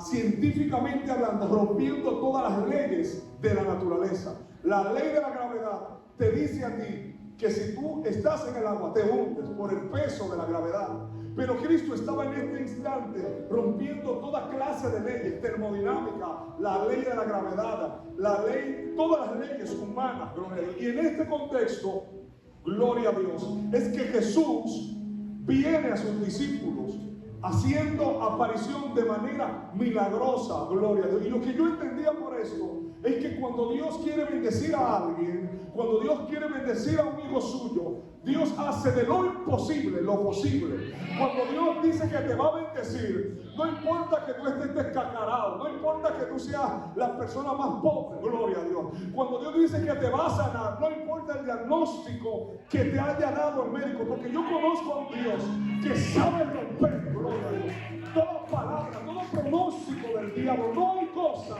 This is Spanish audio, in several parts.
científicamente hablando, rompiendo todas las leyes de la naturaleza. La ley de la gravedad te dice a ti que si tú estás en el agua te hundes por el peso de la gravedad. Pero Cristo estaba en este instante rompiendo toda clase de leyes, termodinámica, la ley de la gravedad, la ley, todas las leyes humanas, gloria a Dios. Y en este contexto, gloria a Dios, es que Jesús viene a sus discípulos haciendo aparición de manera milagrosa, gloria a Dios. Y lo que yo entendía por esto es que cuando Dios quiere bendecir a alguien, cuando Dios quiere bendecir a un hijo suyo, Dios hace de lo imposible lo posible. Cuando Dios dice que te va a bendecir, no importa que tú estés descacarado, no importa que tú seas la persona más pobre, gloria a Dios. Cuando Dios dice que te va a sanar, no importa el diagnóstico que te haya dado el médico, porque yo conozco a un Dios que sabe romper, gloria a Dios, toda palabra, todo pronóstico del diablo. No hay cosa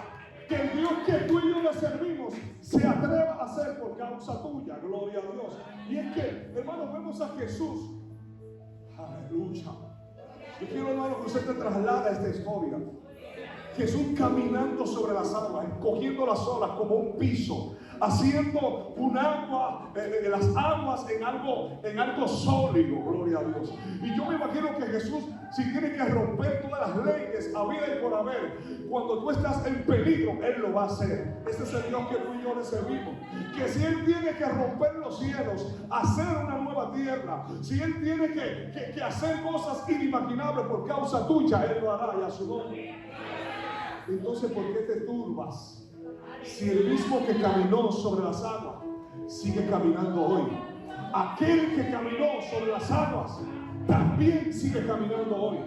que el Dios que tú y yo le servimos se atreva a hacer por causa tuya, gloria a Dios. Y es que, hermanos, vemos a Jesús, aleluya. Yo quiero, hermano, que usted te traslada a esta historia. Jesús caminando sobre las aguas, cogiendo las olas como un piso, haciendo un agua, las aguas en algo sólido, gloria a Dios. Y yo me imagino que Jesús, si tiene que romper todas las leyes a vida y por haber, cuando tú estás en peligro, Él lo va a hacer. Ese es el Dios que tú y yo le servimos. Que si Él tiene que romper los cielos, hacer una nueva tierra, si Él tiene que hacer cosas inimaginables por causa tuya, Él lo hará, y a su nombre. Entonces, ¿por qué te turbas? Si el mismo que caminó sobre las aguas sigue caminando hoy. Aquel que caminó sobre las aguas también sigue caminando hoy.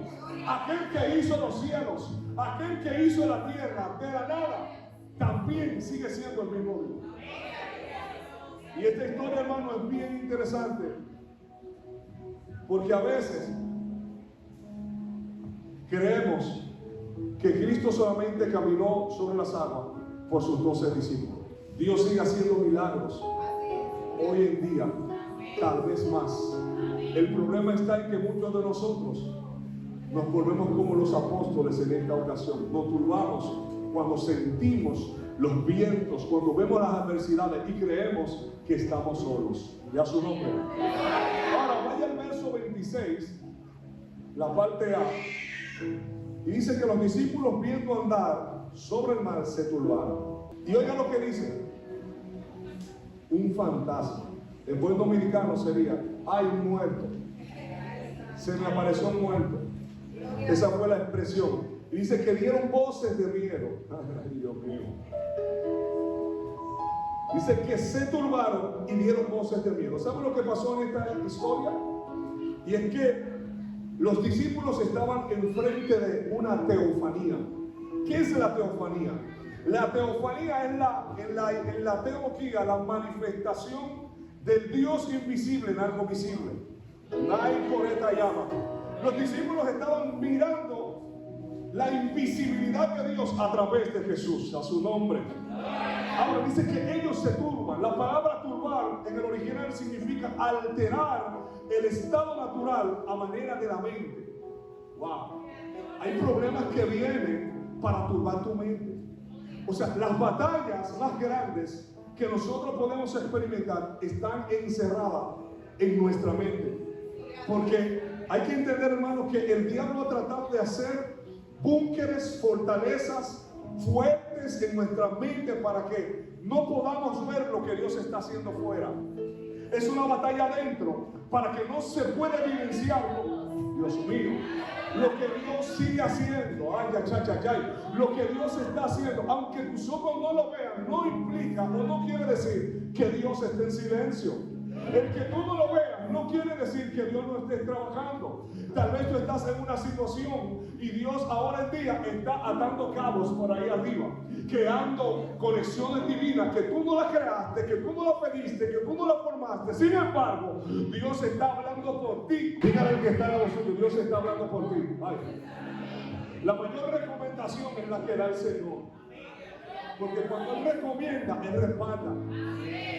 Aquel que hizo los cielos, aquel que hizo la tierra de la nada, también sigue siendo el mismo Dios. Y esta historia, hermano, es bien interesante, porque a veces creemos que Cristo solamente caminó sobre las aguas por sus 12 discípulos. Dios sigue haciendo milagros hoy en día, tal vez más. El problema está en que muchos de nosotros nos volvemos como los apóstoles en esta ocasión. Nos turbamos cuando sentimos los vientos, cuando vemos las adversidades y creemos que estamos solos. Ya su nombre. Ahora vaya al verso 26, la parte A. Y dice que los discípulos, viendo andar sobre el mar, se turbaron. Y oiga lo que dice: un fantasma. En buen dominicano sería: hay un muerto. Se me apareció un muerto. Esa fue la expresión. Y dice que dieron voces de miedo. Ay, Dios mío. Dice que se turbaron y dieron voces de miedo. ¿Saben lo que pasó en esta historia? Y es que los discípulos estaban enfrente de una teofanía. ¿Qué es la teofanía? La teofanía es en la teología la manifestación del Dios invisible en algo visible. Nai por esta llama. Los discípulos estaban mirando la invisibilidad de Dios a través de Jesús, a su nombre. Ahora dice que ellos se turban. La palabra turbar en el original significa alterar el estado natural a manera de la mente. Wow. Hay problemas que vienen para turbar tu mente. O sea, las batallas más grandes que nosotros podemos experimentar están encerradas en nuestra mente. Porque hay que entender, hermanos, que el diablo ha tratado de hacer búnkeres, fortalezas fuertes en nuestra mente para que no podamos ver lo que Dios está haciendo fuera. Es una batalla adentro para que no se pueda evidenciarlo. Dios mío, lo que Dios sigue haciendo, lo que Dios está haciendo, aunque tus ojos no lo vean, no implica o no quiere decir que Dios esté en silencio. El que tú no lo veas no quiere decir que Dios no esté trabajando. Tal vez tú estás en una situación y Dios ahora en día está atando cabos por ahí arriba, creando conexiones divinas que tú no las creaste, que tú no las pediste, que tú no las formaste. Sin embargo, Dios está hablando por ti. Dígale al que está en lo suyo: Dios está hablando por ti. Ay. La mayor recomendación es la que da el Señor. Porque cuando Él recomienda, Él respalda.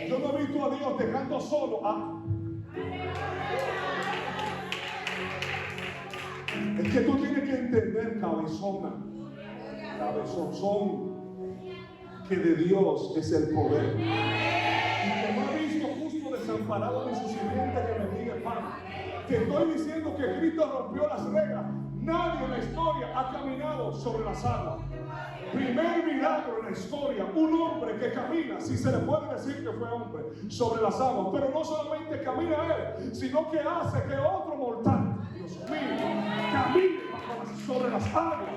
Yo no he visto a Dios dejando solo a... Es que tú tienes que entender, cabezona, cabezón, que de Dios es el poder. Y que no he visto justo desamparado ni su simiente que me diga pan. Te estoy diciendo que Cristo rompió las reglas. Nadie en la historia ha caminado sobre las aguas. Primer milagro en la historia, un hombre que camina, si se le puede decir que fue hombre, sobre las aguas. Pero no solamente camina él, sino que hace que otro mortal, Dios mío, camine sobre las aguas.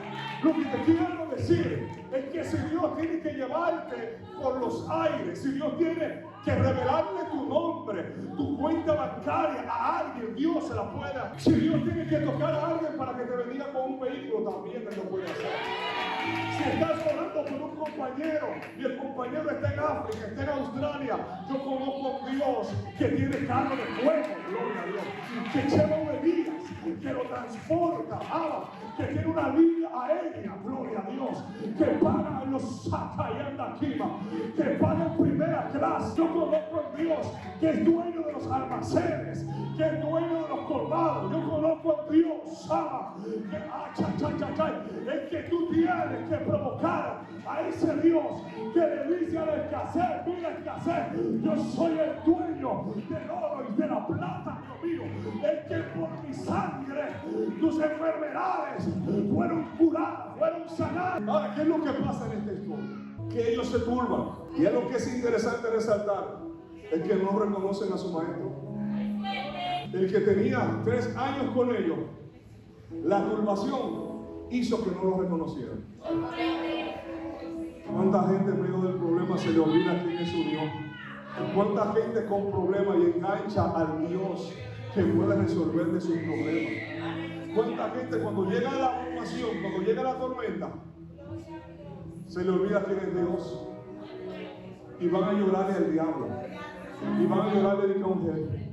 Lo que te quiero decir es que si Dios tiene que llevarte por los aires, si Dios tiene que revelarle tu nombre, tu cuenta bancaria a alguien, Dios se la puede. Si Dios tiene que tocar a alguien para que te bendiga con un vehículo, también Él lo puede hacer. Si estás orando por un compañero y el compañero está en África, está en Australia, yo conozco a un Dios que tiene carro de fuego, gloria a Dios, que lleva Elías, que lo transporta, que tiene una línea aérea, gloria a Dios, que paga en los Satayanda Kima, que paga en primera clase. Yo conozco a un Dios que es dueño de los almacenes, que es dueño de los colmados. Yo conozco a un Dios, que es que tú tienes que provocar a ese Dios que le dice a la escasez: mira escasez, yo soy el dueño del oro y de la plata, Dios mío, el que por mi sangre tus enfermedades fueron curadas, fueron sanadas. Ahora, ¿qué es lo que pasa en esta historia? Que ellos se turban, y es lo que es interesante resaltar, es que no reconocen a su maestro. El que tenía 3 años con ellos, la turbación hizo que no lo reconocieran. ¿Cuánta gente en medio del problema se le olvida quién es su Dios? ¿Cuánta gente con problemas y engancha al Dios que puede resolverle sus problemas? ¿Cuánta gente cuando llega la abrumación, cuando llega la tormenta, se le olvida quién es Dios? Y van a llorarle al diablo, y van a llorarle a un jefe,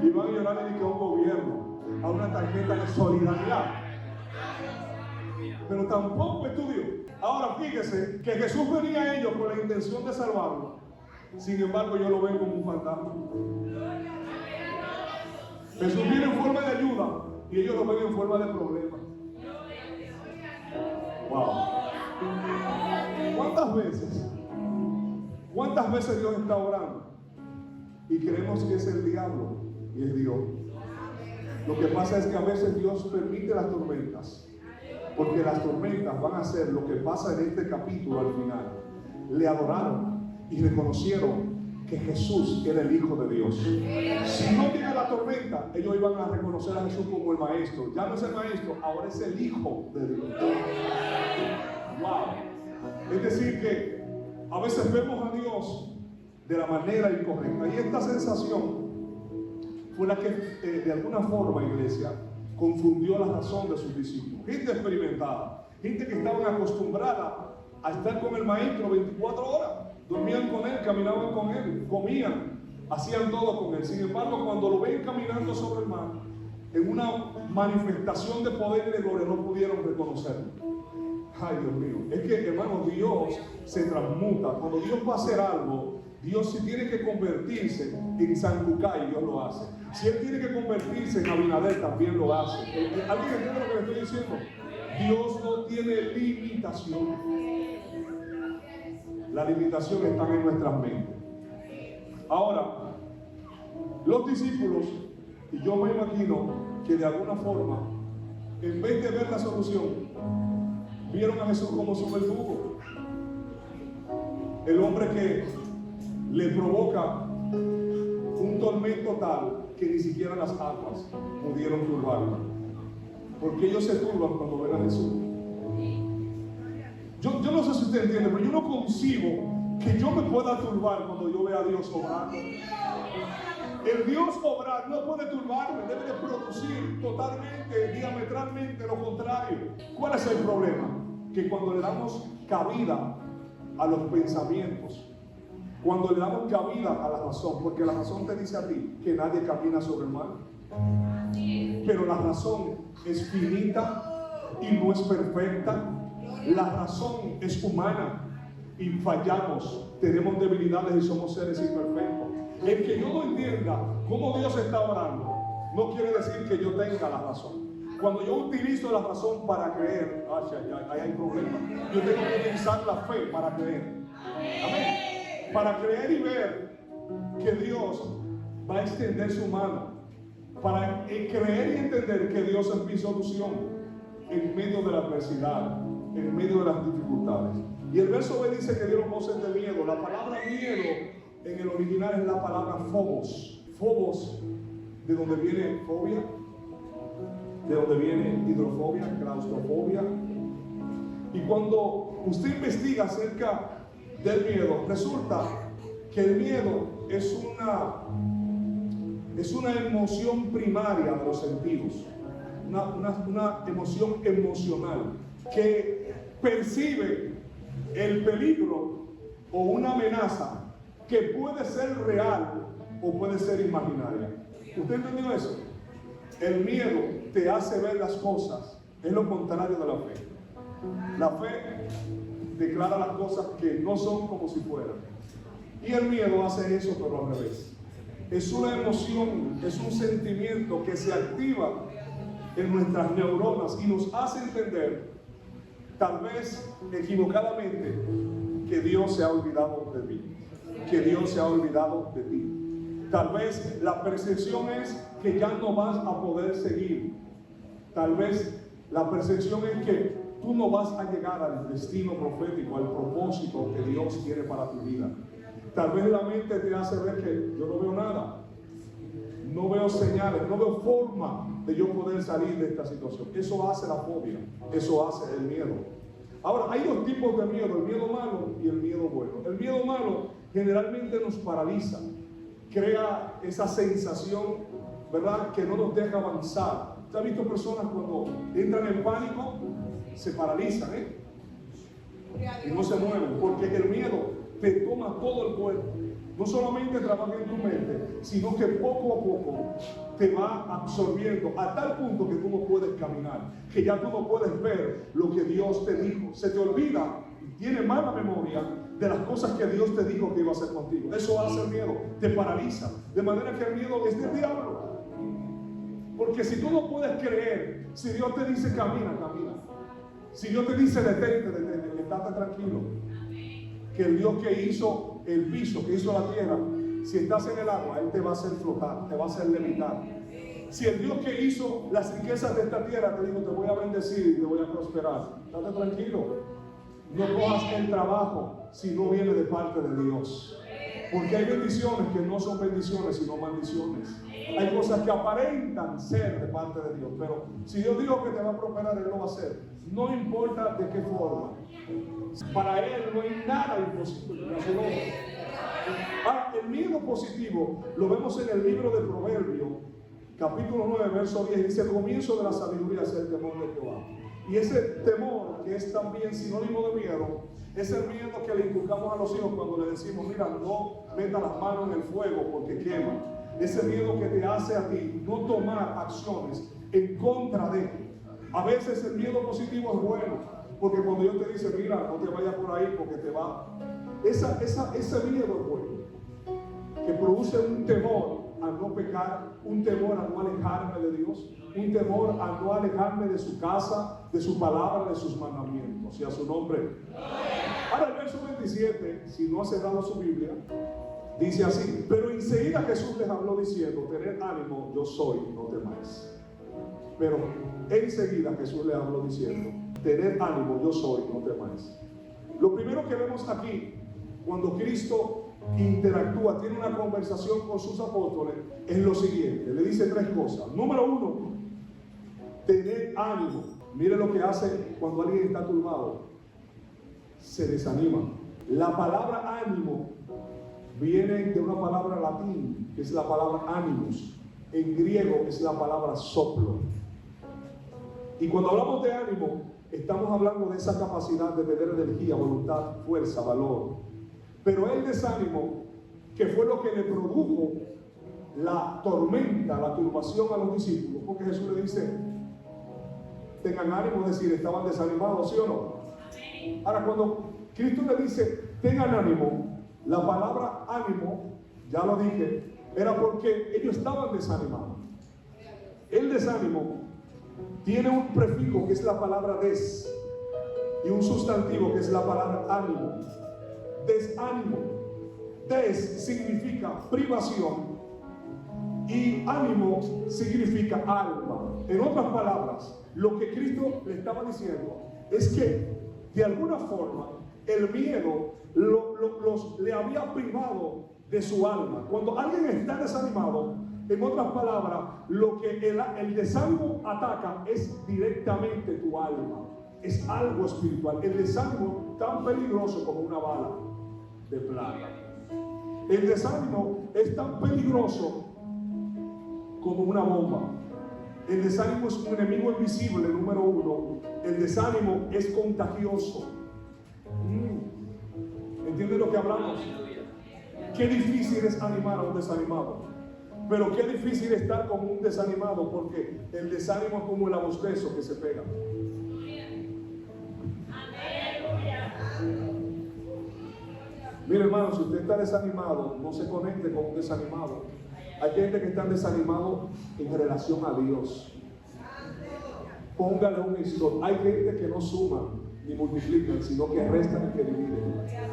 y van a llorarle a un gobierno, a una tarjeta de solidaridad. Pero tampoco estudió. Ahora fíjese que Jesús venía a ellos con la intención de salvarlo. Sin embargo, yo lo veo como un fantasma. Jesús viene en forma de ayuda y ellos lo ven en forma de problema. Wow. ¿Cuántas veces Dios está orando y creemos que es el diablo y es Dios? Lo que pasa es que a veces Dios permite las tormentas, porque las tormentas van a ser lo que pasa en este capítulo al final. Le adoraron y reconocieron que Jesús era el Hijo de Dios. Si no tiene la tormenta, ellos iban a reconocer a Jesús como el Maestro. Ya no es el Maestro, ahora es el Hijo de Dios. Wow. Es decir que a veces vemos a Dios de la manera incorrecta. Y esta sensación fue la que de alguna forma, iglesia, confundió la razón de sus discípulos. Gente experimentada, gente que estaban acostumbrada a estar con el Maestro 24 horas. Dormían con Él, caminaban con Él, comían, hacían todo con Él. Sin embargo, cuando lo ven caminando sobre el mar, en una manifestación de poder y de gloria, no pudieron reconocerlo. Ay, Dios mío. Es que, hermano, Dios se transmuta. Cuando Dios va a hacer algo, Dios, si tiene que convertirse en San Cucay, Dios lo hace. Si Él tiene que convertirse en Abinader, también lo hace. ¿Alguien entiende lo que le estoy diciendo? Dios no tiene limitación. La limitación está en nuestras mentes. Ahora, los discípulos, y yo me imagino que de alguna forma, en vez de ver la solución, vieron a Jesús como su verdugo. El hombre que le provoca un tormento tal que ni siquiera las aguas pudieron turbarlo. Porque ellos se turban cuando ven a Jesús. Yo no sé si usted entiende, pero yo no concibo que yo me pueda turbar cuando yo vea a Dios obrando. El Dios obrar no puede turbarme, debe de producir totalmente, diametralmente lo contrario. ¿Cuál es el problema? Que cuando le damos cabida a los pensamientos, cuando le damos cabida a la razón, porque la razón te dice a ti que nadie camina sobre el mar, pero la razón es finita y no es perfecta. La razón es humana y fallamos, tenemos debilidades y somos seres imperfectos. El que yo no entienda cómo Dios está obrando no quiere decir que yo tenga la razón. Cuando yo utilizo la razón para creer, ahí hay problema. Yo tengo que utilizar la fe para creer. Amén. Para creer y ver que Dios va a extender su mano. Para creer y entender que Dios es mi solución en medio de la adversidad, en medio de las dificultades. Y el verso B dice que Dios nos goce de miedo. La palabra miedo en el original es la palabra phobos. Phobos, de donde viene fobia, de donde viene hidrofobia, claustrofobia. Y cuando usted investiga acerca del miedo, resulta que el miedo es una emoción primaria de los sentidos, una emoción emocional que percibe el peligro o una amenaza que puede ser real o puede ser imaginaria. ¿Usted entendió eso? El miedo te hace ver las cosas, es lo contrario de la fe. La fe declara las cosas que no son como si fueran. Y el miedo hace eso, pero al revés. Es una emoción, es un sentimiento que se activa en nuestras neuronas y nos hace entender, tal vez equivocadamente, que Dios se ha olvidado de mí, que Dios se ha olvidado de ti. Tal vez la percepción es que ya no vas a poder seguir. Tal vez la percepción es que tú no vas a llegar al destino profético, al propósito que Dios quiere para tu vida. Tal vez la mente te hace ver que yo no veo nada, no veo señales, no veo forma de yo poder salir de esta situación. Eso hace la fobia, eso hace el miedo. Ahora, hay dos tipos de miedo, el miedo malo y el miedo bueno. El miedo malo generalmente nos paraliza, crea esa sensación, ¿verdad?, que no nos deja avanzar. ¿Usted ha visto personas cuando entran en pánico, se paralizan, y no se mueven? Porque el miedo te toma todo el cuerpo. No solamente trabaja en tu mente, sino que poco a poco te va absorbiendo a tal punto que tú no puedes caminar, que ya tú no puedes ver lo que Dios te dijo. Se te olvida y tienes mala memoria de las cosas que Dios te dijo que iba a hacer contigo. Eso hace el miedo, te paraliza. De manera que el miedo es del diablo. Porque si tú no puedes creer, si Dios te dice camina, camina. Si Dios te dice detente, detente, estate tranquilo. Que el Dios que hizo el piso, que hizo la tierra, si estás en el agua, Él te va a hacer flotar, te va a hacer levitar. Si el Dios que hizo las riquezas de esta tierra te dijo, te voy a bendecir y te voy a prosperar, estate tranquilo. No cojas el trabajo si no viene de parte de Dios. Porque hay bendiciones que no son bendiciones, sino maldiciones. Hay cosas que aparentan ser de parte de Dios, pero si Dios dijo que te va a prosperar, Él lo va a hacer. No importa de qué forma. Para Él no hay nada imposible. El miedo positivo lo vemos en el libro de Proverbios, capítulo 9, verso 10. Dice: el comienzo de la sabiduría es el temor de Jehová. Y ese temor, que es también sinónimo de miedo, es el miedo que le inculcamos a los hijos cuando le decimos: mira, no meta las manos en el fuego porque quema. Ese miedo que te hace a ti no tomar acciones en contra de ti. A veces el miedo positivo es bueno, porque cuando Dios te dice: mira, no te vayas por ahí porque te va. Ese miedo es bueno, que produce un temor a no pecar, un temor a no alejarme de Dios, un temor a no alejarme de su casa, de su palabra, de sus mandamientos, y a su nombre. Ahora el verso 27, si no ha cerrado su Biblia, dice así: pero enseguida Jesús les habló diciendo: tened ánimo, yo soy, no temáis. Pero enseguida Jesús les habló diciendo: tened ánimo, yo soy, no temáis. Lo primero que vemos aquí, cuando Cristo interactúa, tiene una conversación con sus apóstoles, es lo siguiente. Le dice tres cosas. Número uno, tened ánimo. Mire lo que hace cuando alguien está turbado: se desanima. La palabra ánimo viene de una palabra latín, que es la palabra animus. En griego es la palabra soplo. Y cuando hablamos de ánimo, estamos hablando de esa capacidad de tener energía, voluntad, fuerza, valor. Pero el desánimo, que fue lo que le produjo la tormenta, la turbación a los discípulos, porque Jesús le dice: tengan ánimo, es decir, estaban desanimados, ¿sí o no? Ahora, cuando Cristo le dice tengan ánimo, la palabra ánimo, ya lo dije, era porque ellos estaban desanimados. El desánimo tiene un prefijo que es la palabra des y un sustantivo que es la palabra ánimo. Desánimo. Des significa privación y ánimo significa alma. En otras palabras, lo que Cristo le estaba diciendo es que de alguna forma el miedo le había privado de su alma. Cuando alguien está desanimado, en otras palabras, lo que el desánimo ataca es directamente tu alma. Es algo espiritual. El desánimo tan peligroso como una bala de plata. El desánimo es tan peligroso como una bomba. El desánimo es un enemigo invisible, número uno. El desánimo es contagioso. ¿Entiendes lo que hablamos? Qué difícil es animar a un desanimado. Pero qué difícil estar como un desanimado, porque el desánimo es como el abostezo que se pega. Mire, hermano, si usted está desanimado, no se conecte con un desanimado. Hay gente que está desanimado en relación a Dios. Póngale una historia. Hay gente que no suma ni multiplican, sino que restan y que dividen.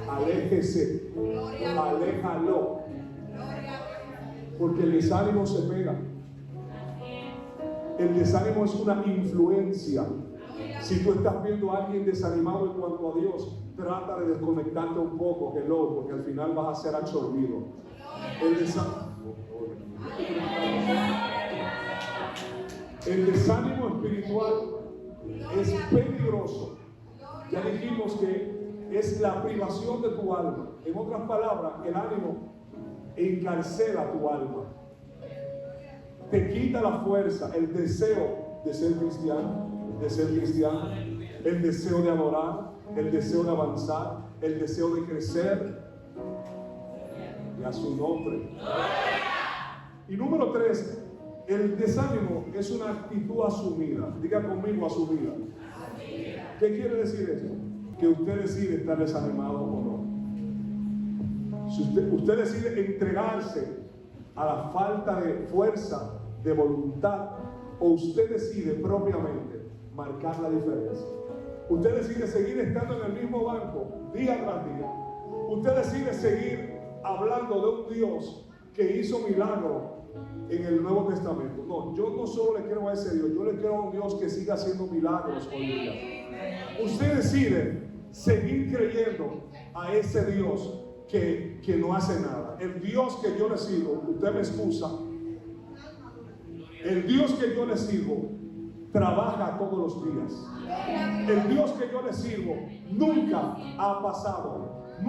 Aléjese, aléjalo, porque el desánimo se pega. El desánimo es una influencia. Si tú estás viendo a alguien desanimado en cuanto a Dios, trata de desconectarte un poco, porque al final vas a ser absorbido. El desánimo espiritual es peligroso. Ya dijimos que es la privación de tu alma. En otras palabras, el ánimo encarcela tu alma. Te quita la fuerza, el deseo de ser cristiano, el deseo de adorar, el deseo de avanzar, el deseo de crecer. Y a su nombre. Y número 3, el desánimo es una actitud asumida. Diga conmigo, asumida. ¿Qué quiere decir esto? Que usted decide estar desanimado o no. Si usted decide entregarse a la falta de fuerza, de voluntad, o usted decide propiamente marcar la diferencia. Usted decide seguir estando en el mismo banco día tras día. Usted decide seguir hablando de un Dios que hizo milagro en el Nuevo Testamento. No, yo no solo le creo a ese Dios, yo le creo a un Dios que siga haciendo milagros hoy día. Usted decide seguir creyendo a ese Dios que no hace nada. El Dios que yo le sirvo, usted me excusa, el Dios que yo le sirvo trabaja todos los días. El Dios que yo le sirvo nunca ha pasado de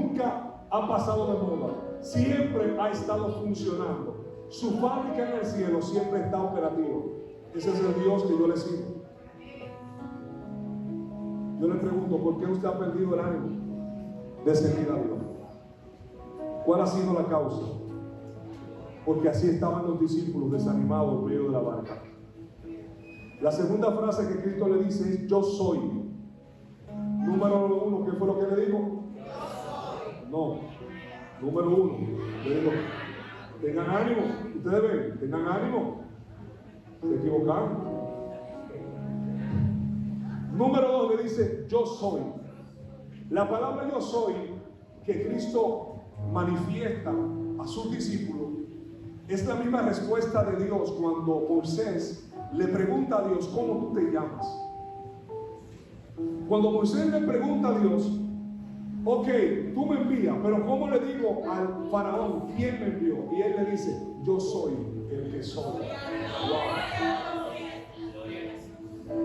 moda. Siempre ha estado funcionando. Su fábrica en el cielo siempre está operativa. Ese es el Dios que yo le sirvo. Yo le pregunto, ¿por qué usted ha perdido el ánimo de servir a Dios? ¿Cuál ha sido la causa? Porque así estaban los discípulos desanimados en medio de la barca. La segunda frase que Cristo le dice es: yo soy. Número 1, ¿qué fue lo que le dijo? Yo soy. No. Número 1, le digo: tengan ánimo. Ustedes ven, tengan ánimo. Se equivocaron. Número 2 le dice: yo soy. La palabra yo soy que Cristo manifiesta a sus discípulos es la misma respuesta de Dios cuando Moisés le pregunta a Dios: ¿cómo tú te llamas? Cuando Moisés le pregunta a Dios: ok, tú me envías, pero ¿cómo le digo al faraón quién me envió? Y él le dice: yo soy el que soy. Wow.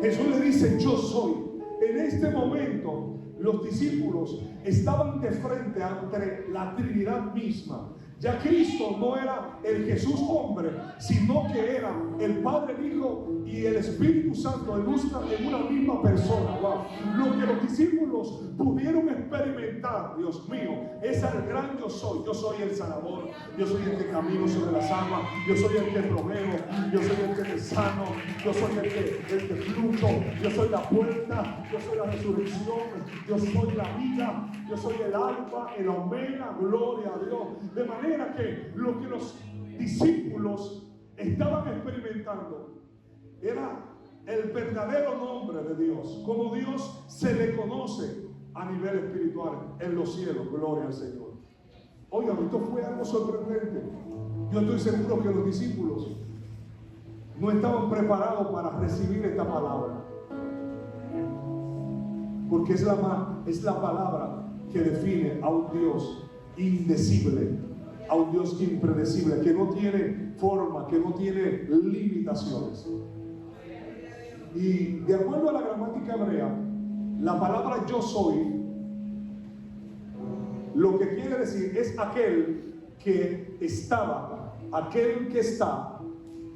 Jesús le dice: yo soy. En este momento los discípulos estaban de frente ante la Trinidad misma. Ya Cristo no era el Jesús hombre, sino que era el Padre, el Hijo y el Espíritu Santo en una misma persona. Wow. Lo que los discípulos pudieron experimentar, Dios mío, es el gran yo soy. Yo soy el sanador, yo soy el que camino sobre las aguas, yo soy el que proveo, yo soy el que te sano, yo soy el que fluyo, yo soy la puerta, yo soy la resurrección, yo soy la vida, yo soy el alfa, el omega, gloria a Dios. De manera que lo que los discípulos estaban experimentando era el verdadero nombre de Dios, como Dios se le conoce a nivel espiritual en los cielos. Gloria al Señor. Oigan, esto fue algo sorprendente. Yo estoy seguro que los discípulos no estaban preparados para recibir esta palabra, porque es la palabra que define a un Dios indecible, a un Dios impredecible, que no tiene forma, que no tiene limitaciones. Y de acuerdo a la gramática hebrea, la palabra yo soy, lo que quiere decir es aquel que estaba, aquel que está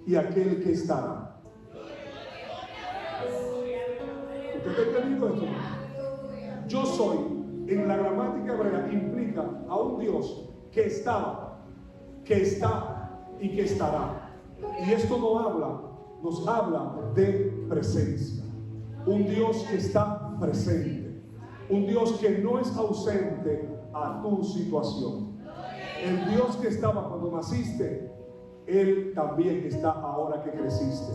y aquel que estará. ¿Usted ha entendido esto? Yo soy, en la gramática hebrea, implica a un Dios que estaba, que está y que estará. Y esto nos habla de presencia. Un Dios que está presente, un Dios que no es ausente a tu situación. El Dios que estaba cuando naciste, Él también está ahora que creciste,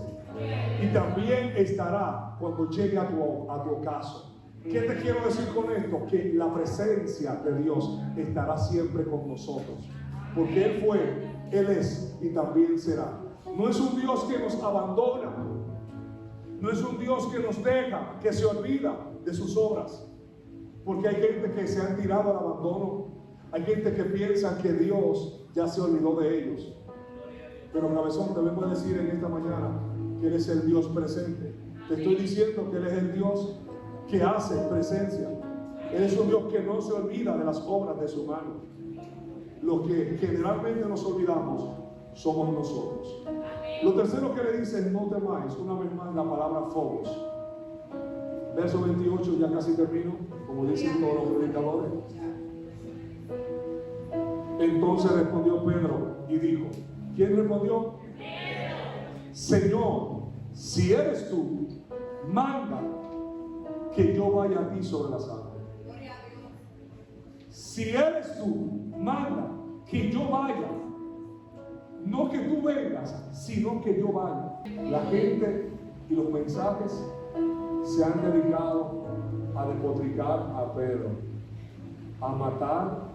y también estará cuando llegue a tu ocaso. ¿Qué te quiero decir con esto? Que la presencia de Dios estará siempre con nosotros, porque Él fue, Él es y también será. No es un Dios que nos abandona, no es un Dios que nos deja, que se olvida de sus obras, porque hay gente que se han tirado al abandono, hay gente que piensa que Dios ya se olvidó de ellos. Pero cabezón, debemos decir en esta mañana que Él es el Dios presente. Te estoy diciendo que Él es el Dios que hace presencia. Él es un Dios que no se olvida de las obras de su mano. Los que generalmente nos olvidamos somos nosotros. Lo tercero que le dice, no temáis, una vez más la palabra phobos. Verso 28, ya casi termino, como dicen todos los predicadores. Entonces respondió Pedro y dijo, ¿quién respondió? Pedro. Señor, si eres tú, manda que yo vaya a ti sobre las aguas. Si eres tú, manda que yo vaya. No que tú vengas, sino que yo vaya. La gente y los mensajes se han dedicado a despotricar a Pedro, a matar,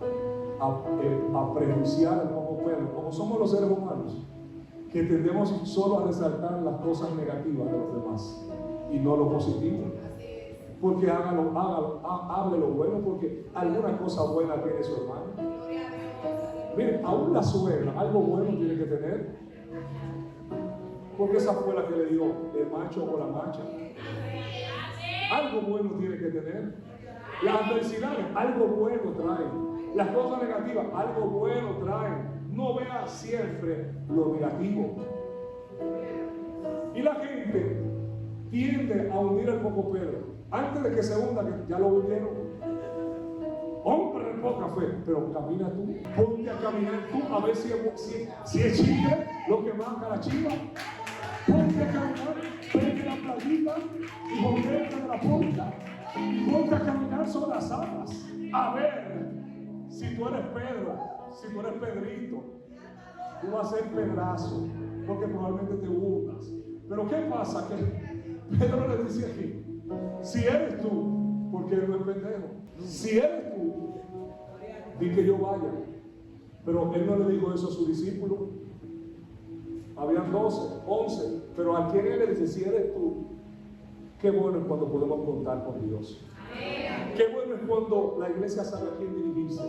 a prejuiciar como Pedro, como somos los seres humanos, que tendemos solo a resaltar las cosas negativas de los demás y no lo positivo. Porque hable lo bueno, porque alguna cosa buena tiene su hermano. Miren, aún la suegra, algo bueno tiene que tener, porque esa fue la que le dio el macho o la macha. Algo bueno tiene que tener. Las adversidades, algo bueno traen. Las cosas negativas, algo bueno traen. No vea siempre lo negativo. Y la gente tiende a hundir el poco Pedro. Antes de que se hunda, que ya lo hundieron. Hombre de poca fe, pero camina tú. Ponte a caminar tú a ver si es chile lo que marca la chiva. Ponte a caminar, vete la playita y volvete de la punta. Ponte a caminar sobre las aguas. A ver si tú eres Pedro, si tú eres Pedrito. Tú vas a ser pedazo, porque probablemente te hundas. Pero ¿qué pasa? Que Pedro le dice aquí, si eres tú, porque él no es pendejo, si eres tú, di que yo vaya. Pero él no le dijo eso a su discípulo. Habían 12, 11, pero a quien él le dice, si eres tú, qué bueno es cuando podemos contar con Dios. Qué bueno es cuando la iglesia sabe a quién dirigirse.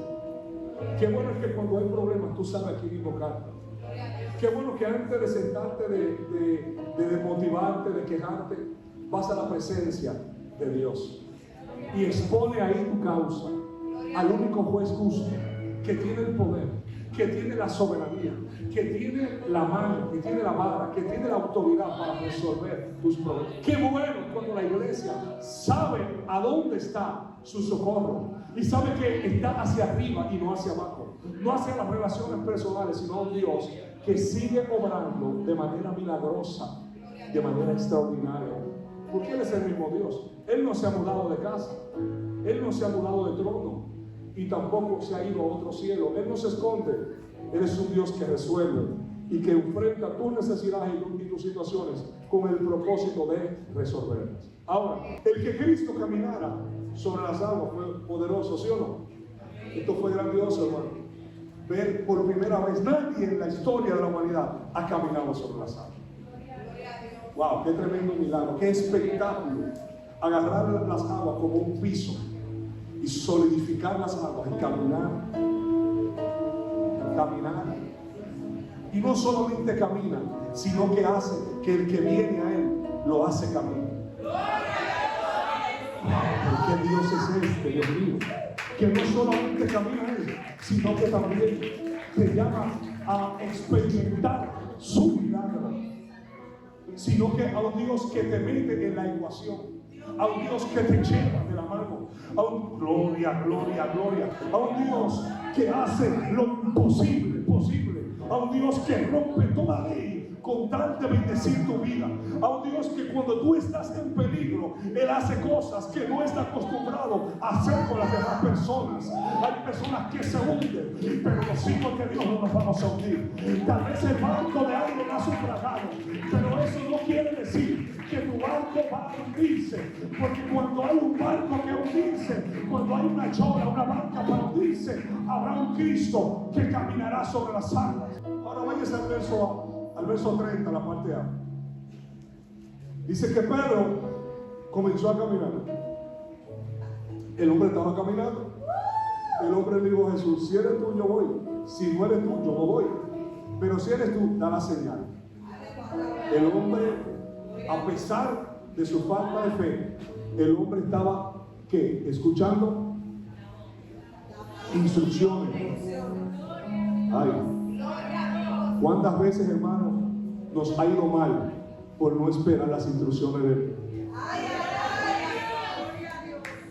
Qué bueno es que cuando hay problemas tú sabes a quién invocar. Qué bueno que antes de sentarte, de desmotivarte, de quejarte, vas a la presencia de Dios y expone ahí tu causa al único juez justo, que tiene el poder, que tiene la soberanía, que tiene la mano, que tiene la vara, que tiene la autoridad para resolver tus problemas. Qué bueno cuando la iglesia sabe a dónde está su socorro y sabe que está hacia arriba y no hacia abajo, no hacia las relaciones personales, sino a un Dios que sigue obrando de manera milagrosa, de manera extraordinaria, porque Él es el mismo Dios. Él no se ha mudado de casa, Él no se ha mudado de trono y tampoco se ha ido a otro cielo. Él no se esconde. Él es un Dios que resuelve y que enfrenta tus necesidades y tus situaciones con el propósito de resolverlas. Ahora, el que Cristo caminara sobre las aguas fue poderoso, ¿sí o no? Esto fue grandioso, hermano. Ver por primera vez, nadie en la historia de la humanidad ha caminado sobre las aguas. Wow, qué tremendo milagro, qué espectáculo. Agarrar las aguas como un piso y solidificar las aguas y caminar. Y no solamente camina, sino que hace que el que viene a él lo hace caminar. Porque Dios es este, Dios mío, que no solamente camina él, sino que también te llama a experimentar su milagro, sino que a un Dios que te mete en la ecuación, a un Dios que te lleva de la mano, a un gloria, a un Dios que hace lo imposible posible, a un Dios que rompe toda ley con tal de bendecir tu vida, a un Dios que cuando tú estás en peligro, Él hace cosas que no está acostumbrado a hacer con las demás personas. Hay personas que se hunden, pero los hijos de Dios no nos vamos a hundir. Tal vez el barco de alguien ha sufragado, pero eso no quiere decir que tu barco va a hundirse, porque cuando hay un barco que hundirse, cuando hay una chola, una barca para hundirse, habrá un Cristo que caminará sobre las aguas. Ahora váyase al verso 30, la parte A. Dice que Pedro comenzó a caminar. El hombre estaba caminando. El hombre le dijo a Jesús: si eres tú, yo voy. Si no eres tú, yo no voy. Pero si eres tú, da la señal. El hombre, a pesar de su falta de fe, el hombre estaba, ¿qué? Escuchando instrucciones. Ay, ¿cuántas veces, hermano, nos ha ido mal por no esperar las instrucciones de Él?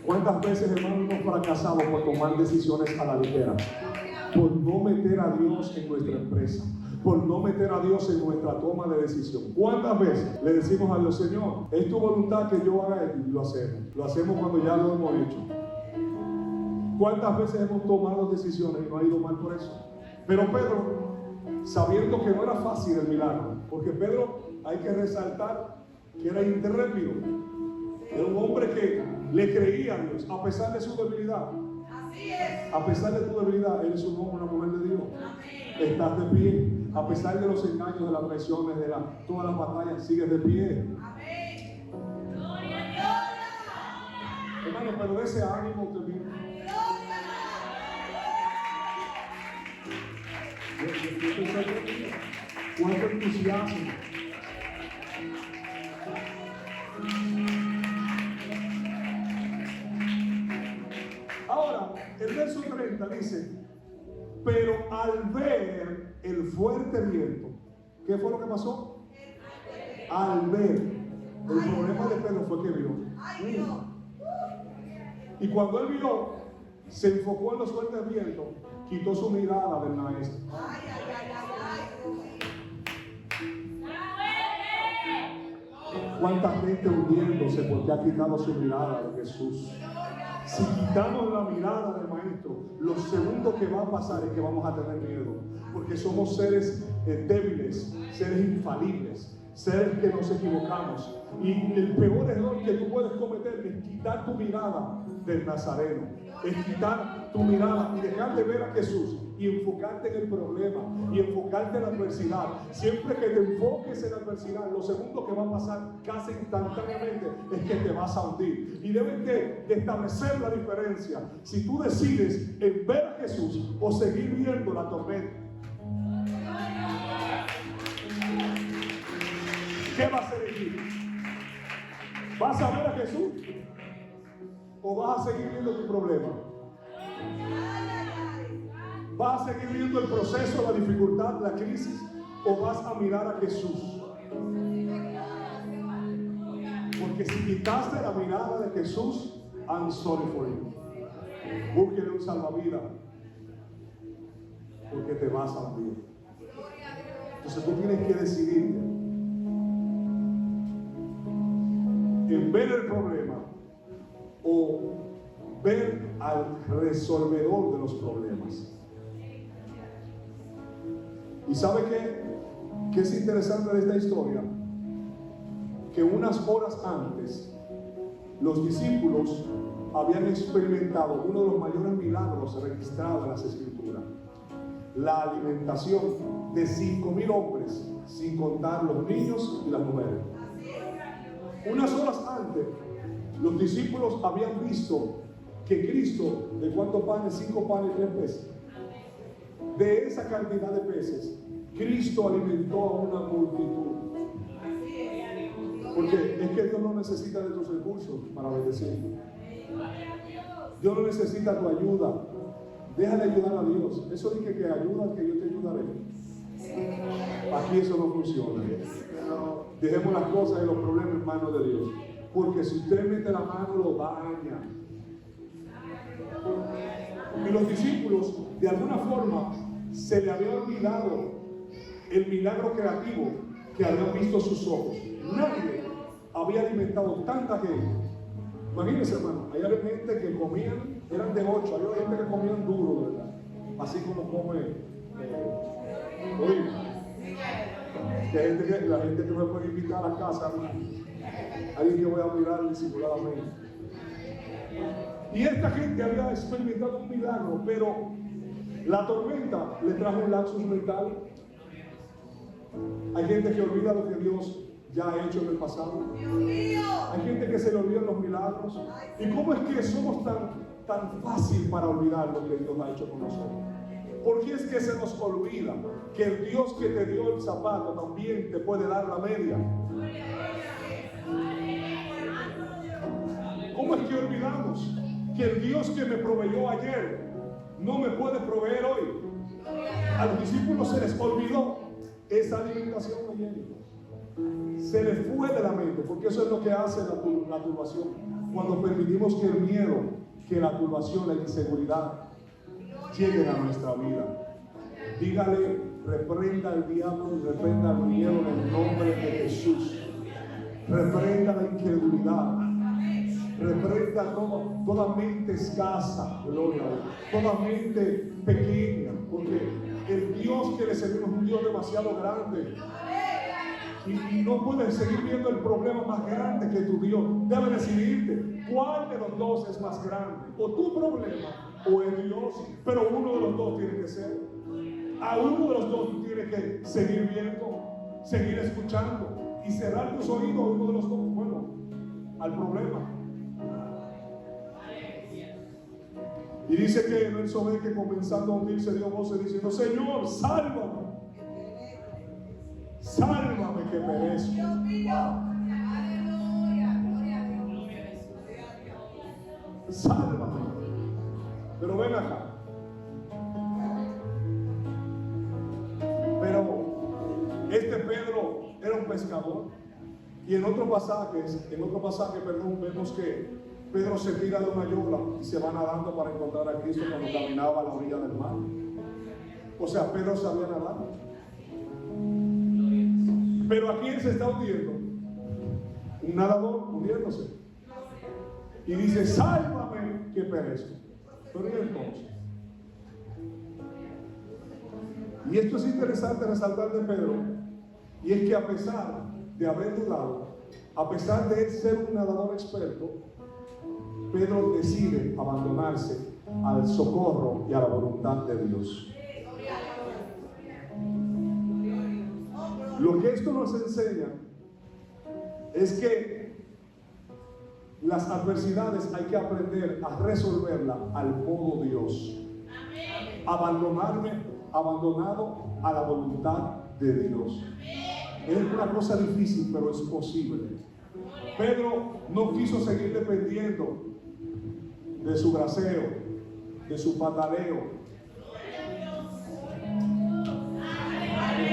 ¿Cuántas veces, hermano, hemos fracasado por tomar decisiones a la ligera? Por no meter a Dios en nuestra empresa, por no meter a Dios en nuestra toma de decisión. ¿Cuántas veces le decimos a Dios: Señor, es tu voluntad que yo haga esto? Y lo hacemos. Lo hacemos cuando ya lo hemos hecho. ¿Cuántas veces hemos tomado decisiones y no ha ido mal por eso? Pero Pedro, sabiendo que no era fácil el milagro, porque Pedro, hay que resaltar que era intrépido, era un hombre que le creía a Dios a pesar de su debilidad. Así es. A pesar de tu debilidad, eres un hombre, una mujer de Dios. Amén. Estás de pie, a pesar de los engaños, de las traiciones, de todas las batallas, sigues de pie. Amén. Gloria a Dios. Hermano, pero de ese ánimo usted mismo. Cuánto entusiasmo. Ahora, el verso 30 dice: pero al ver el fuerte viento, ¿qué fue lo que pasó? Al ver, el problema de Pedro fue que vio. Y cuando él vio, se enfocó en los fuertes vientos, quitó su mirada del maestro. ¿Cuánta gente hundiéndose porque ha quitado su mirada de Jesús? Si quitamos la mirada del maestro, lo segundo que va a pasar es que vamos a tener miedo, porque somos seres débiles, seres infalibles, seres que nos equivocamos. Y el peor error que tú puedes cometer es quitar tu mirada del Nazareno, es quitar tu mirada y dejar de ver a Jesús y enfocarte en el problema y enfocarte en la adversidad. Siempre que te enfoques en la adversidad, lo segundo que va a pasar casi instantáneamente es que te vas a hundir. Y debes de establecer la diferencia si tú decides en ver a Jesús o seguir viendo la tormenta. ¿Qué vas a elegir? ¿Vas a ver a Jesús o vas a seguir viendo tu problema? ¿Vas a seguir viendo el proceso, la dificultad, la crisis, o vas a mirar a Jesús? Porque si quitaste la mirada de Jesús, I'm sorry for you. Búsquele un salvavidas, porque te vas a hundir. Entonces tú tienes que decidirte en ver el problema o ver al resolvedor de los problemas. ¿Y sabe qué? ¿Qué es interesante de esta historia? Que unas horas antes los discípulos habían experimentado uno de los mayores milagros registrados en las Escrituras: la alimentación de 5,000 hombres, sin contar los niños y las mujeres. Unas horas antes, los discípulos habían visto que Cristo, ¿de cuántos panes? 5 panes y 3 peces. De esa cantidad de peces, Cristo alimentó a una multitud. Porque es que Dios no necesita de tus recursos para bendecir. Dios no necesita tu ayuda. Déjale ayudar a Dios. Eso dice que ayuda, que yo te ayudaré. Aquí eso no funciona. Dejemos las cosas y los problemas en manos de Dios. Porque si usted mete la mano, lo daña. Y los discípulos, de alguna forma, se le había olvidado el milagro creativo que habían visto sus ojos. Nadie había alimentado tanta gente. Imagínense, hermano, hay gente que comían, eran de 8, había gente que comían duro, ¿verdad? Así como come hoy. La gente que me puede invitar a la casa, alguien que voy a mirar disimuladamente. Y esta gente había experimentado un milagro, pero la tormenta le trajo un lapsus mental. Hay gente que olvida lo que Dios ya ha hecho en el pasado. Hay gente que se le olvidan los milagros. ¿Y cómo es que somos tan fácil para olvidar lo que Dios ha hecho con nosotros? ¿Por qué es que se nos olvida que el Dios que te dio el zapato también te puede dar la media? ¿Cómo es que olvidamos que el Dios que me proveyó ayer no me puede proveer hoy? A los discípulos se les olvidó esa alimentación ayer. Se les fue de la mente, porque eso es lo que hace la turbación. Cuando permitimos que el miedo, que la turbación, la inseguridad lleguen a nuestra vida. Dígale, reprenda al diablo y reprenda al miedo en el nombre de Jesús. Reprenda la incredulidad. Reprenda toda mente escasa, gloria a Dios, toda mente pequeña, porque el Dios que le servimos es un Dios demasiado grande. Y no puedes seguir viendo el problema más grande que tu Dios. Debes decidirte cuál de los dos es más grande, o tu problema o el Dios, pero uno de los dos tiene que ser. A uno de los dos tú tienes que seguir viendo, seguir escuchando y cerrar tus oídos a uno de los dos, bueno, al problema. Y dice que en el sobre que comenzando a hundirse dio voces diciendo: Señor, sálvame. Sálvame que perezco. Sálvame. Pero ven acá. Pero este Pedro era un pescador. Y en otro pasaje, vemos que Pedro se tira de una yola y se va nadando para encontrar a Cristo cuando caminaba a la orilla del mar. O sea, Pedro sabía nadar. Pero ¿a quién se está hundiendo? Un nadador hundiéndose. Y dice: sálvame que perezco. Pero ¿y entonces? Y esto es interesante resaltar de Pedro. Y es que a pesar de haber dudado, a pesar de él ser un nadador experto, Pedro decide abandonarse al socorro y a la voluntad de Dios. Lo que esto nos enseña es que las adversidades hay que aprender a resolverlas al modo Dios. Abandonado a la voluntad de Dios. Es una cosa difícil, pero es posible. Pedro no quiso seguir dependiendo de su braceo, de su pataleo.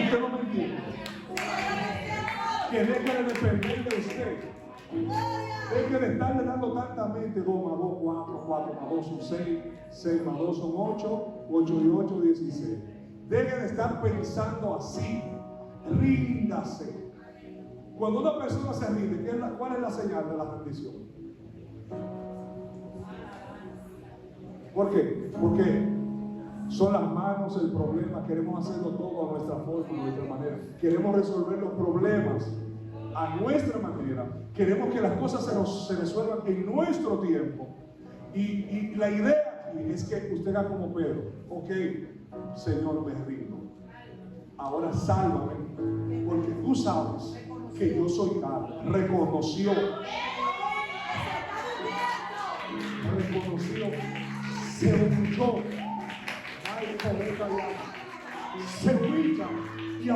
Usted no me entiende. Que deje de depender de usted. Deje de estarle dando tanta mente: 2 más 2, 4, 4 más 2 son 6, 6 más 2 son 8, 8 y 8, 16. Deje de estar pensando así. Ríndase. Cuando una persona se rinde, ¿cuál es la señal de la rendición? ¿Por qué? Porque Son las manos el problema. Queremos hacerlo todo a nuestra forma, a nuestra manera. Queremos resolver los problemas a nuestra manera. Queremos que las cosas se resuelvan en nuestro tiempo. Y la idea aquí es que usted haga como Pedro. Ok, Señor, me rindo. Ahora sálvame, porque tú sabes que yo soy carne. Reconoció, se humilló, se humilla y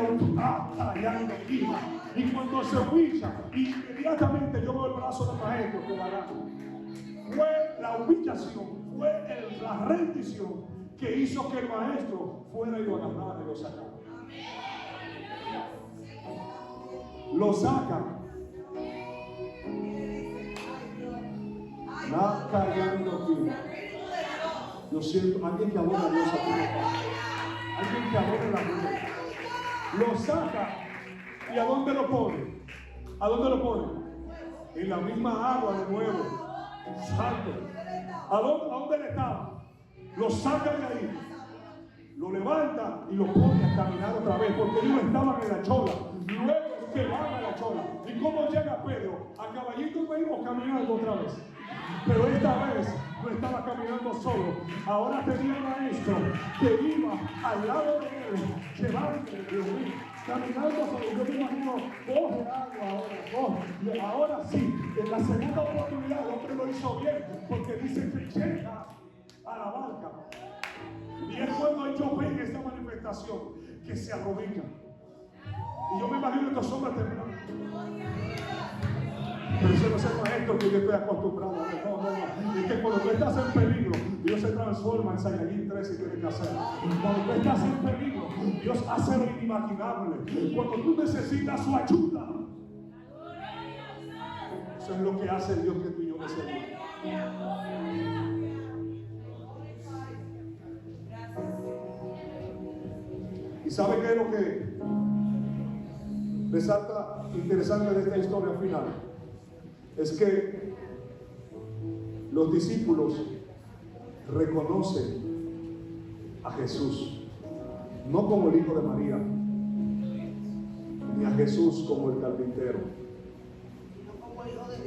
y cuando se humilla, inmediatamente yo veo el brazo del maestro que va a dar. Fue la humillación, fue la rendición que hizo que el maestro fuera y lo agarrara y lo sacara. Lo saca. La callando aquí. Yo siento, alguien que adora a Dios aquí. Alguien que adora la vida. Lo saca. ¿Y a dónde lo pone? ¿A dónde lo pone? En la misma agua de nuevo. Santo. ¿A dónde él estaba? Lo saca de ahí. Lo levanta y lo pone a caminar otra vez. Porque ellos estaban en la chola. Luego que van a la chola. ¿Y cómo llega Pedro? A caballito mismo caminando otra vez. Pero esta vez no estaba caminando solo. Ahora tenía un maestro que iba al lado de él, llevándole, caminando solo. Yo me imagino, coge agua ahora. Ahora sí, en la segunda oportunidad el hombre lo hizo bien, porque dice que llega a la barca. Y es cuando ellos ven esta manifestación que se arrodillan. Y yo me imagino estos hombres terminando. Pero eso no es el maestro que yo estoy acostumbrado. No. Es que cuando tú estás en peligro, Dios se transforma en Saiyajin 3 y tiene que hacer. Cuando tú estás en peligro, Dios hace lo inimaginable. Cuando tú necesitas su ayuda, eso es lo que hace el Dios que tú y yo necesitamos. ¿Y sabe qué es lo que resalta interesante de esta historia final? Es que los discípulos reconocen a Jesús no como el hijo de María, ni a Jesús como el carpintero,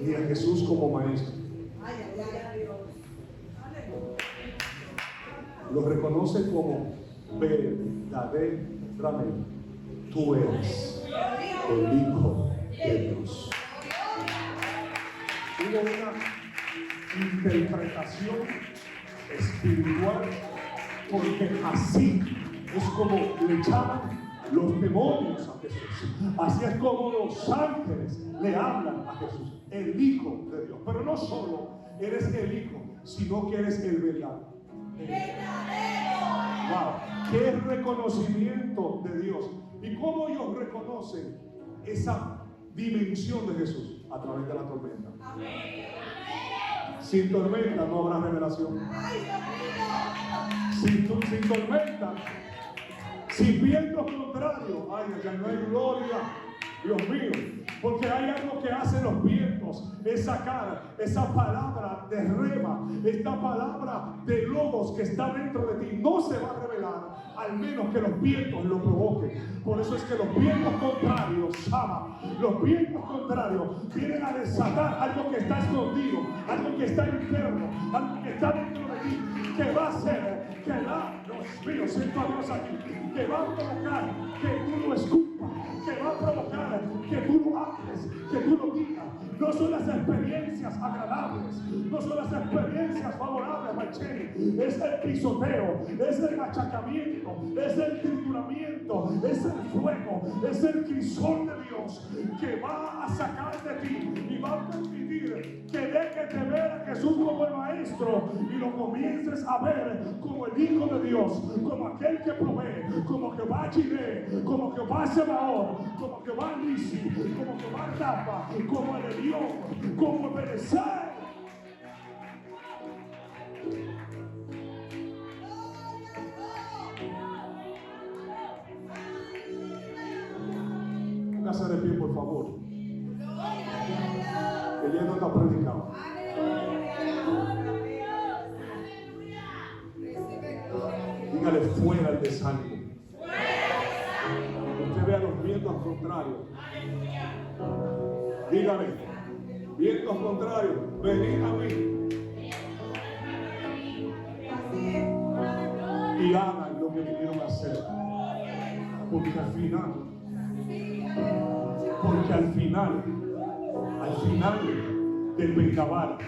ni a Jesús como maestro. Lo reconocen como verdaderamente tú eres el Hijo de Dios. Hubo una interpretación espiritual, porque así es como le llaman los demonios a Jesús. Así es como los ángeles le hablan a Jesús, el Hijo de Dios. Pero no solo eres el Hijo, sino que eres el verdadero. Wow, qué reconocimiento de Dios. ¿Y cómo ellos reconocen esa dimensión de Jesús? A través de la tormenta. Sin tormenta no habrá revelación. Sin tormenta, sin viento contrario, ya no hay gloria, Dios mío. Porque hay algo que hacen los vientos, es sacar esa palabra de rema, esta palabra de logos que está dentro de ti. No se va a revelar al menos que los vientos lo provoquen. Por eso es que los vientos contrarios, los vientos contrarios vienen a desatar algo que está escondido, algo que está interno, algo que está dentro de ti, que va a hacer que Dios mío, siento a Dios aquí, que va a provocar que tú lo escupas, que va a provocar que tú lo hables, que tú lo digas. No son las experiencias agradables, no son las experiencias favorables, Macheni. Es el pisoteo, es el machacamiento, es el trituramiento, es el fuego, es el crisol de Dios que va a sacar de ti y va a permitir que dejes de ver a Jesús como el maestro y lo comiences a ver como el Hijo de Dios, como aquel que provee, como Jehová Jireh, como Jehová Sebaor, como Jehová Nisi, como Jehová Rafa, como el Elión, como el Benezer. Póngase de pie, por favor. El Él no está predicando. Dígale, vientos contrarios. Dígame, vientos contrarios, venid a mí y hagan lo que vinieron a hacer. Porque al final del vendaval,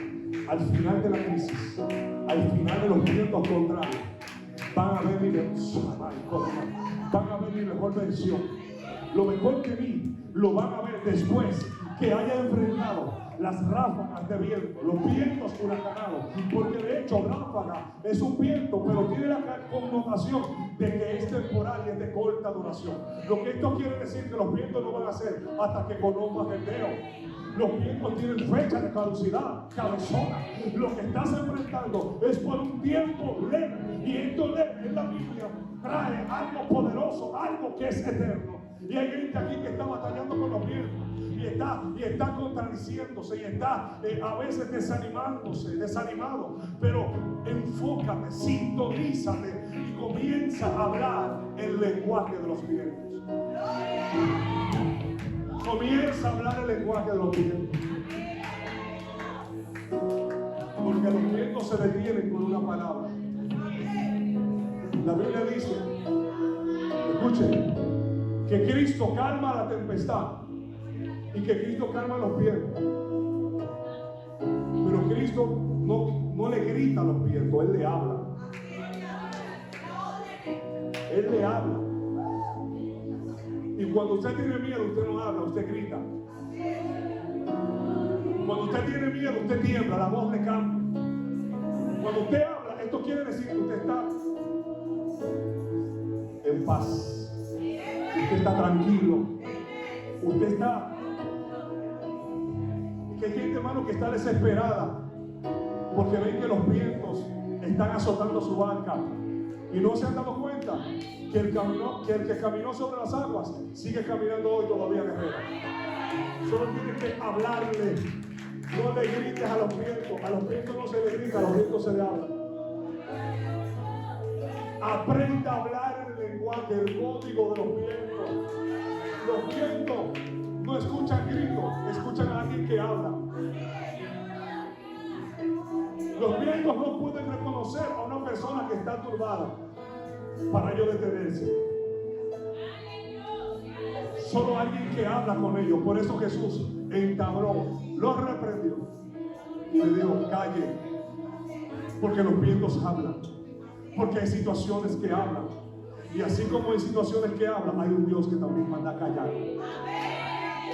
al final de la crisis, al final de los vientos contrarios, van a ver mi mejor versión. Lo mejor que vi lo van a ver después que haya enfrentado las ráfagas de viento, los vientos huracanados. Porque de hecho ráfaga es un viento, pero tiene la connotación de que es temporal y es de corta duración. Lo que esto quiere decir que los vientos no van a ser hasta que conozcas el dedo. Los vientos tienen fecha de caducidad, cabezona. Lo que estás enfrentando es por un tiempo leve. Y esto leve en la Biblia trae algo poderoso, algo que es eterno. Y hay gente aquí que está batallando con los vientos. Y está contradiciéndose y está a veces desanimado. Pero enfócate, sintonízate y comienza a hablar el lenguaje de los vientos. Comienza a hablar el lenguaje de los vientos. Porque los vientos se detienen con una palabra. La Biblia dice, escuchen, que Cristo calma la tempestad y que Cristo calma los vientos. Pero Cristo no le grita a los vientos, Él le habla. Él le habla. Y cuando usted tiene miedo, usted no habla, usted grita. Cuando usted tiene miedo, usted tiembla, la voz le cambia. Cuando usted habla, esto quiere decir que usted está en paz. Usted está tranquilo. Usted está... Que hay gente, hermano, que está desesperada porque ven que los vientos están azotando su barca y no se han dado cuenta que el que caminó sobre las aguas sigue caminando hoy todavía guerrero. Solo tienes que hablarle. No le grites a los vientos no se le grita, a los vientos se le habla. Aprenda a hablar el lenguaje, el código de los vientos. Los vientos no escuchan gritos, escuchan a alguien que habla. Los vientos no pueden reconocer a una persona que está turbada para ellos detenerse. Solo alguien que habla con ellos. Por eso Jesús entabló, los reprendió y le dijo: calle, porque los vientos hablan, porque hay situaciones que hablan, y así como hay situaciones que hablan, hay un Dios que también manda a callar.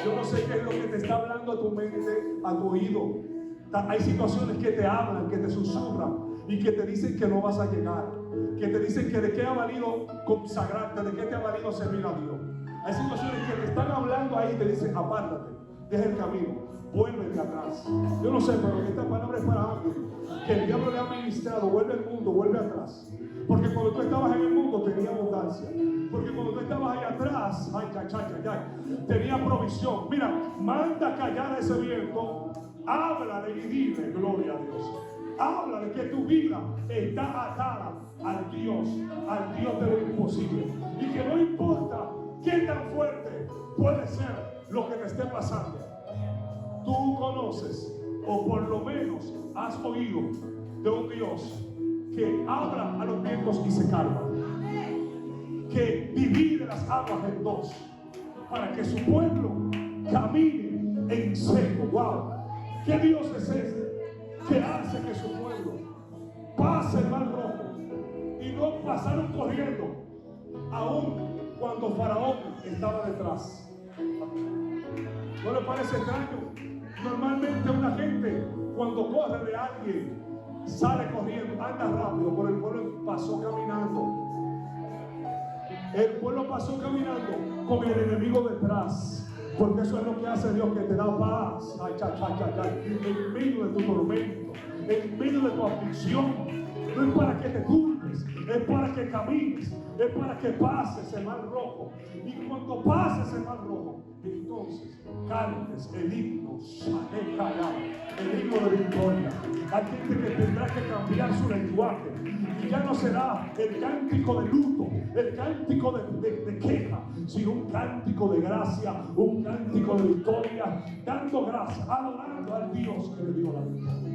Yo no sé qué es lo que te está hablando a tu mente, a tu oído. Hay situaciones que te hablan, que te susurran y que te dicen que no vas a llegar, que te dicen que de qué ha valido consagrarte, de qué te ha valido servir a Dios. Hay situaciones que te están hablando ahí y te dicen: apártate, deja el camino, vuélvete atrás. Yo no sé, pero esta palabra es para alguien que el diablo le ha ministrado: vuelve al mundo, vuelve atrás. Porque cuando tú estabas en el mundo tenía abundancia. Porque cuando tú estabas ahí atrás, tenía provisión. Mira, manda callar a ese viento. Háblale y dile: gloria a Dios. Háblale que tu vida está atada al Dios de lo imposible. Y que no importa qué tan fuerte puede ser lo que te esté pasando. Tú conoces, o por lo menos has oído de un Dios que habla a los vientos y se calma, que divide las aguas en dos para que su pueblo camine en seco. ¡Wow! ¿Qué Dios es este que hace que su pueblo pase el mar rojo y no pasaron corriendo aún cuando Faraón estaba detrás? ¿No le parece extraño? Normalmente una gente cuando corre de alguien sale corriendo, anda rápido, pero el pueblo pasó caminando. El pueblo pasó caminando con el enemigo detrás. Porque eso es lo que hace Dios, que te da paz. En medio de tu tormento, en medio de tu aflicción. No es para que te turbes, es para que camines, es para que pases el mar rojo. Y cuando pases el mar rojo, entonces cantes el himno, el himno de victoria. Hay gente que tendrá que cambiar su lenguaje y ya no será el cántico de luto, el cántico de queja, sino un cántico de gracia, un cántico de victoria, dando gracias, adorando al Dios que le dio la victoria.